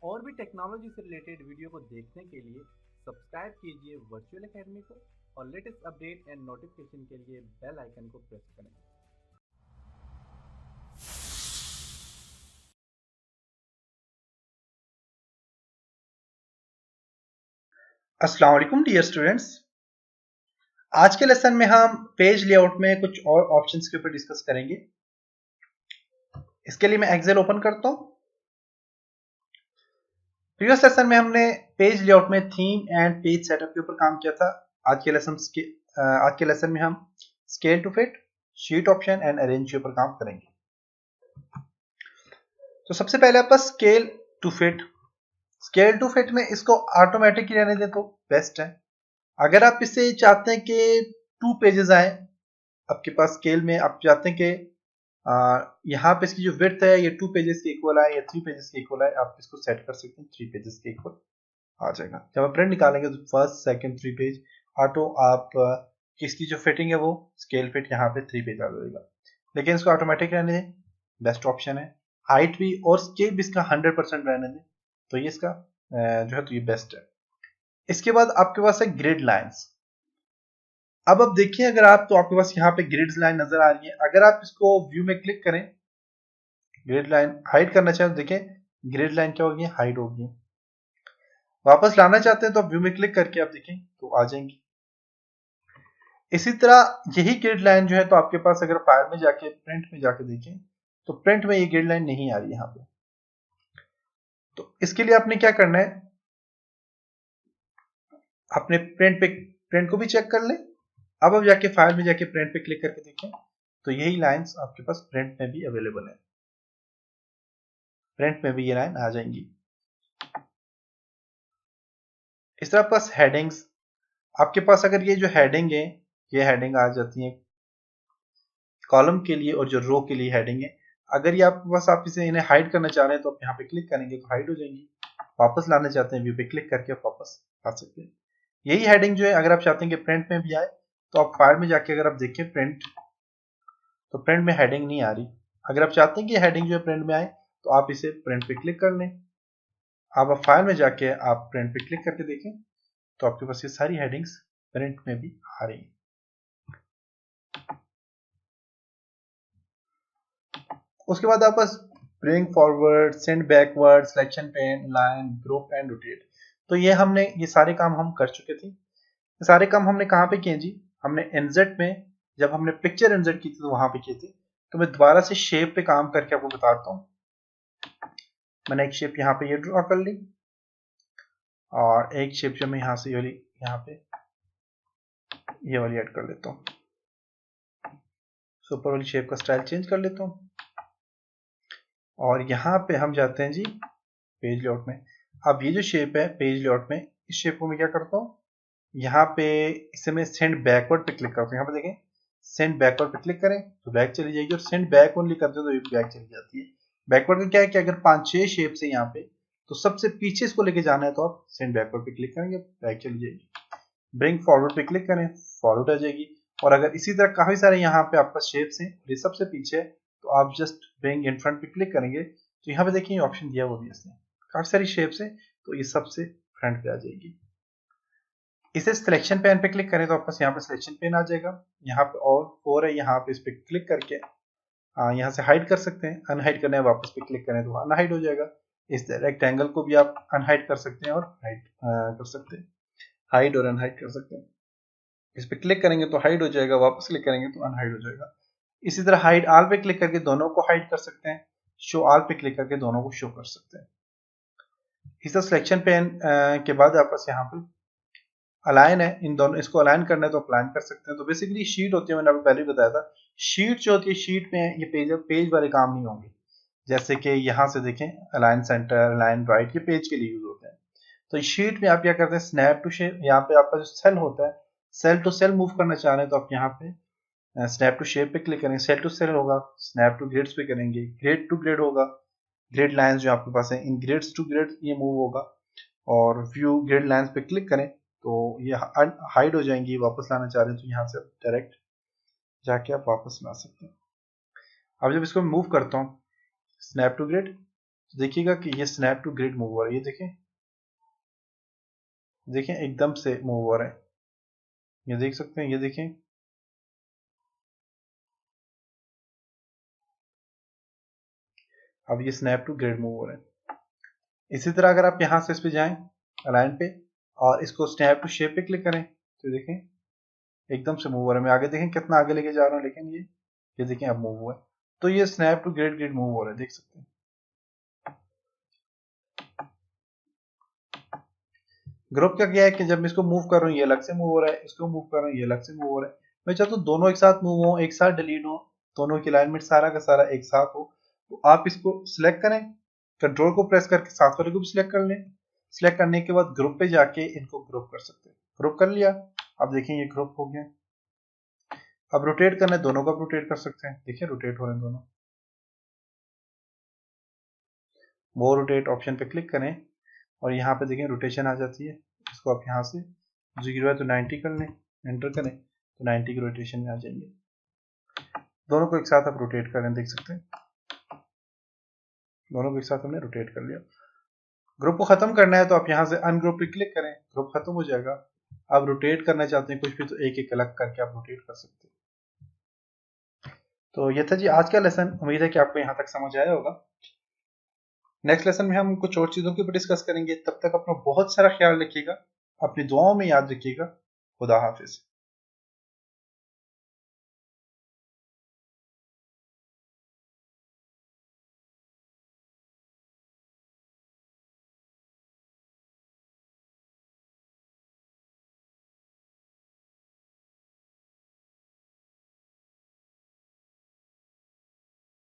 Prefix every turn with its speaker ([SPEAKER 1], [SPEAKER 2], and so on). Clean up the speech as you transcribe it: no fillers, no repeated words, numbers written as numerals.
[SPEAKER 1] और भी टेक्नोलॉजी से रिलेटेड वीडियो को देखने के लिए सब्सक्राइब कीजिए वर्चुअल एकेडमी को और लेटेस्ट अपडेट एंड नोटिफिकेशन के लिए बेल आइकन को प्रेस करें।
[SPEAKER 2] अस्सलाम वालेकुम डियर स्टूडेंट्स। आज के लेसन में हम पेज लेआउट में कुछ और ऑप्शंस के ऊपर डिस्कस करेंगे। इसके लिए मैं एक्सेल ओपन करता हूं। प्रीवियस लेसन में हमने पेज लेआउट में थीम एंड पेज सेटअप के ऊपर काम किया था। आज के लेसन में हम scale to fit, sheet option and arrange के ऊपर काम करेंगे। तो सबसे पहले आपका स्केल टू फिट में इसको ऑटोमेटिक ही रहने दें तो बेस्ट है। अगर आप इसे चाहते हैं कि 2 पेजेस आए आपके पास स्केल में, आप चाहते हैं कि यहाँ पे इसकी जो विड्थ है ये 2 पेजेस के इक्वल आए या 3 पेजेस के इक्वल आए, आप इसको सेट कर सकते हैं 3 पेजेस के इक्वल आ जाएगा। जब आप प्रिंट निकालेंगे तो फर्स्ट सेकंड 3 पेज ऑटो आप इसकी जो फिटिंग है वो स्केल फिट यहाँ पे 3 पेज आ जाएगा। लेकिन इसको ऑटोमेटिक रहने दें, बेस्ट ऑप्शन है। हाइट भी और स्केल भी इसका 100% रहने दें, तो ये इसका जो है तो ये बेस्ट है। इसके बाद आपके पास है ग्रिड लाइंस। अब आप देखिए, अगर आप तो आपके पास यहाँ पे ग्रिड लाइन नजर आ रही है। अगर आप इसको व्यू में क्लिक करें, ग्रिड लाइन हाइड करना चाहें तो देखें ग्रिड लाइन क्या होगी, हाइड होगी। वापस लाना चाहते हैं तो आप व्यू में क्लिक करके आप देखें तो आ जाएंगी। इसी तरह यही ग्रिड लाइन जो है तो आपके पास अगर फाइल में जाके प्रिंट में जाके देखें तो प्रिंट में ये ग्रिड लाइन नहीं आ रही यहाँ पे। तो इसके लिए आपने क्या करना है, अपने प्रिंट को भी चेक कर लें। अब आप जाके फाइल में जाके प्रिंट पे क्लिक करके देखें तो यही लाइंस आपके पास प्रिंट में भी अवेलेबल है। प्रिंट में भी ये लाइन आ जाएंगी। इस तरह पास हेडिंग्स, आपके पास अगर ये जो हेडिंग है ये हेडिंग आ जाती है कॉलम के लिए और जो रो के लिए हेडिंग है। अगर ये आपके पास आप इसे इन्हें हाइड करना चाह रहे हैं तो आप यहाँ पे क्लिक करेंगे तो हाइड हो जाएंगी। वापस लाना चाहते हैं व्यू पे क्लिक करके आप वापस ला सकते हैं। यही हेडिंग जो है अगर आप चाहते हैं कि प्रिंट में भी आए तो आप फाइल में जाके अगर आप देखें प्रिंट, तो प्रिंट में हेडिंग नहीं आ रही। अगर आप चाहते हैं कि हेडिंग जो है प्रिंट में आए तो आप इसे प्रिंट पे क्लिक कर लें। अब आप फाइल में जाके आप प्रिंट पे क्लिक करके देखें तो आपके पास ये सारी हेडिंग्स प्रिंट में भी आ रही हैं। उसके बाद आप बस bring forward, send backward, selection pen, line, group and rotate. तो ये सारे काम हम कर चुके थे। ये सारे काम हमने कहाँ पे किए जी, हमने इनजेट में, जब हमने पिक्चर इनजेट की थी तो वहां पे किए थे। तो मैं दोबारा से शेप पे काम करके आपको बताता हूँ। मैंने एक शेप यहाँ पे ये ड्रॉ कर ली और एक शेप जो मैं यहाँ से यहाँ पे ये वाली ऐड कर लेता हूँ। सुपर वाली शेप का स्टाइल चेंज कर लेता हूँ और यहाँ पे हम जाते हैं जी पेज लेआउट में। अब ये जो शेप है पेज लेआउट में, इस शेप को मैं क्या करता हूँ, यहाँ पे इसे मैं सेंड बैकवर्ड पे क्लिक करता हूँ। यहाँ पे देखें सेंड बैकवर्ड पे क्लिक करें तो बैक चली जाएगी और सेंड बैक ओनली करते हो तो ये बैक चली जाती है। बैकवर्ड का क्या है कि अगर 5-6 शेप से यहाँ पे तो सबसे पीछे इसको लेके जाना है तो आप सेंड बैकवर्ड पे क्लिक करेंगे, बैक चली जाएगी। ब्रिंग फॉरवर्ड पे क्लिक करें, फॉरवर्ड आ जाएगी। और अगर इसी तरह काफी सारे यहाँ पे आपका शेप्स हैं और ये सबसे पीछे है तो आप जस्ट ब्रिंग इन फ्रंट पे क्लिक करेंगे तो यहाँ पे देखिए ऑप्शन दिया हुआ भी है इसने, काफी सारी शेप्स है तो ये सबसे फ्रंट पे आ जाएगी। इसे सिलेक्शन पेन पे क्लिक करें तो आपके पास यहाँ पे सिलेक्शन पेन आ जाएगा। यहाँ पे और 4 है, यहाँ पे इस पे क्लिक करके यहाँ से हाइड कर सकते हैं, अनहाइड करना है वापस पे क्लिक करें तो अनहाइड हो जाएगा। इस रेक्टेंगल को भी आप अनहाइड कर सकते हैं और हाइड कर सकते हैं, हाइड और अनहाइड कर सकते हैं। इस पे क्लिक करेंगे तो हाइड हो जाएगा, वापस क्लिक करेंगे तो अनहाइड हो जाएगा। इसी तरह हाइड ऑल पे क्लिक करके दोनों को हाइड कर सकते हैं, शो ऑल पे क्लिक करके दोनों को शो कर सकते हैं। इस तरह सिलेक्शन पेन के बाद आपके पास यहाँ पे अलाइन है, इन दोनों इसको अलाइन करना है तो अलाइन कर सकते हैं। तो बेसिकली शीट होती है, मैंने आपको पहले बताया था शीट जो होती है, शीट में ये पेज वाले काम नहीं होंगे। जैसे कि यहाँ से देखें अलाइन सेंटर, अलाइन राइट, ये पेज के लिए यूज होते हैं। तो शीट में आप क्या करते हैं, स्नैप टू शेप, यहाँ पे आपका जो सेल होता है सेल टू सेल मूव करना चाह रहे हैं तो आप यहाँ पे स्नैप टू शेप पे क्लिक करेंगे, सेल टू सेल होगा, स्नैप टू ग्रिड्स पे करेंगे, ग्रिड टू ग्रिड होगा, ग्रिड लाइंस जो आपके पास है इन ग्रिड्स टू ग्रिड ये मूव होगा। और व्यू ग्रिड लाइंस पे क्लिक करें तो ये हाइड हो जाएंगी। वापस लाना चाह रहे हैं तो यहाँ से डायरेक्ट जाके आप वापस ला सकते हैं। अब जब इसको मूव करता हूँ स्नैप टू ग्रिड, तो देखिएगा कि ये स्नैप टू ग्रिड मूव हो रहा है, ये देखें, देखें एकदम से मूव हो रहा है, ये देख सकते हैं, ये देखें। अब ये स्नैप टू ग्रिड मूव हो रहा है। इसी तरह अगर आप यहां से इस पे जाएं अलाइन पे और इसको स्नैप टू शेप पे क्लिक करें तो देखें एकदम से मूव हो रहा है। मैं आगे देखें कितना आगे लेके जा रहा हूँ, लेकिन ये देखें अब मूव हुआ है। तो ये snap to grid grid move हो रहा है, देख सकते हैं। ग्रुप का क्या है कि जब मैं इसको मूव कर रहा हूँ ये अलग से मूव हो रहा है, इसको मूव कर रहा हूँ ये अलग से मूव हो रहा है। मैं चाहता हूँ दोनों एक साथ मूव हो, एक साथ डिलीट हो, दोनों की अलाइनमेंट सारा का सारा एक साथ हो। तो आप इसको सिलेक्ट करें, कंट्रोल को प्रेस करके साथ वाले को भी सिलेक्ट कर लें। सिलेक्ट करने के बाद ग्रुप पे जाके इनको ग्रुप कर सकते हैं। ग्रुप कर लिया, अब देखें ये ग्रुप हो गया। अब रोटेट करना है, दोनों को रोटेट कर सकते हैं, देखिए रोटेट हो रहे हैं दोनों। वो रोटेट ऑप्शन पे क्लिक करें और यहाँ पे देखें रोटेशन आ जाती है। इसको आप यहाँ से 0 है तो 90 कर लें, एंटर करें तो 90 की रोटेशन में आ जाएंगे। दोनों को एक साथ आप रोटेट करें, देख सकते हैं दोनों को एक साथ हमने रोटेट कर लिया। ग्रुप को खत्म करना है तो आप यहाँ से अनग्रुप पे क्लिक करें, ग्रुप खत्म हो जाएगा। आप रोटेट करना चाहते हैं कुछ भी तो एक एक अलग करके आप रोटेट कर सकते हैं। तो ये था जी आज का लेसन, उम्मीद है कि आपको यहाँ तक समझ आया होगा। नेक्स्ट लेसन में हम कुछ और चीजों के ऊपर डिस्कस करेंगे। तब तक अपना बहुत सारा ख्याल रखिएगा, अपनी दुआओं में याद रखिएगा। खुदा हाफिज।